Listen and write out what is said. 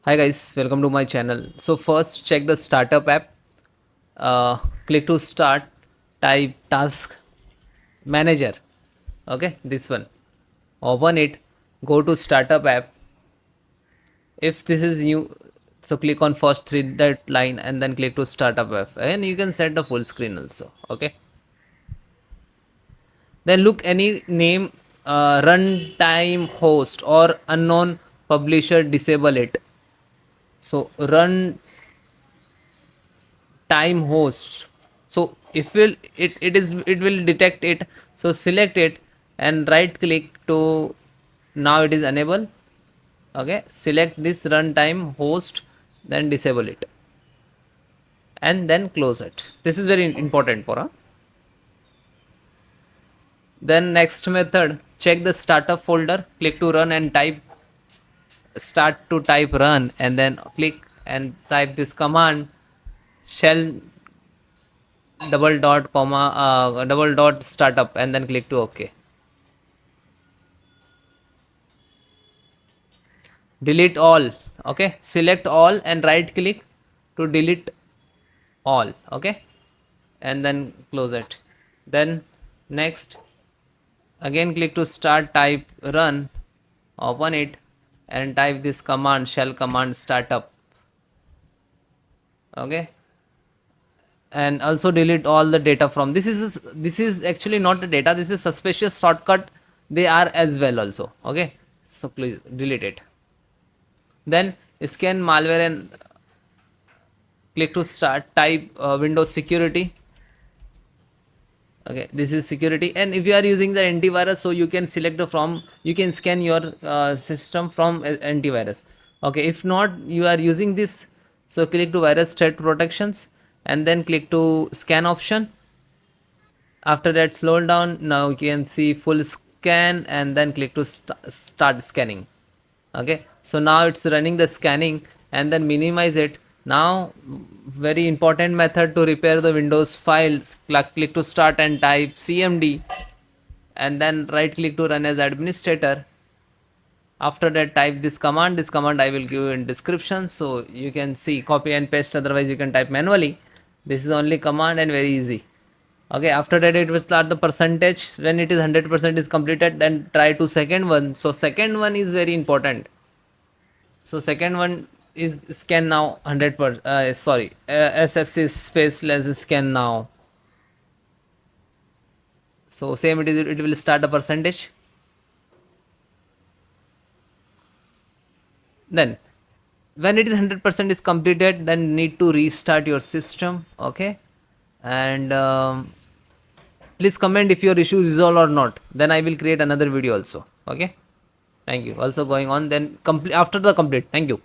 Hi guys, welcome to my channel. So first check the startup app. Click to start, type task manager. Okay, this one. Open it, go to startup app. If this is new, so click on first three that line and then click to startup app. And you can set the full screen also. Okay. Then look any name runtime host or unknown publisher, disable it. So run time hosts. So if it will detect it, so select it and right click to, now it is enable. Okay, select this runtime host, then disable it and then close it. This is very important for then next method, check the startup folder, click to run and type start to type run and then click and type this command shell double dot comma double dot startup and then click to OK. Delete all. Okay, select all and right click to delete all. Okay, and then close it. Then next again click to start, type run, open it and type this command shell command startup. Okay, and also delete all the data from this is actually not the data, this is suspicious shortcut, they are as well also. Okay, so please delete it. Then scan malware and click to start, type windows security. Okay, this is security, and if you are using the antivirus, so you can select the from, you can scan your system from antivirus. Okay, if not you are using this, so click to virus threat protections and then click to scan option. After that slow down, now you can see full scan and then click to start scanning. Okay, so now it's running the scanning and then minimize it. Now very important method to repair the windows files, click to start and type cmd and then right click to run as administrator. After that type this command I will give you in description, so you can see, copy and paste, otherwise you can type manually. This is only command and very easy. Okay, after that it will start the percentage. When it is 100% is completed, then try to second one. So second one is very important. So second one is scan now 100 per SFC spaceless scan now. So same it will start a percentage. Then when it is 100% is completed, then need to restart your system. Okay, and please comment if your issue is resolved or not, then I will create another video also. Okay, thank you. Also going on, then complete after the complete. Thank you.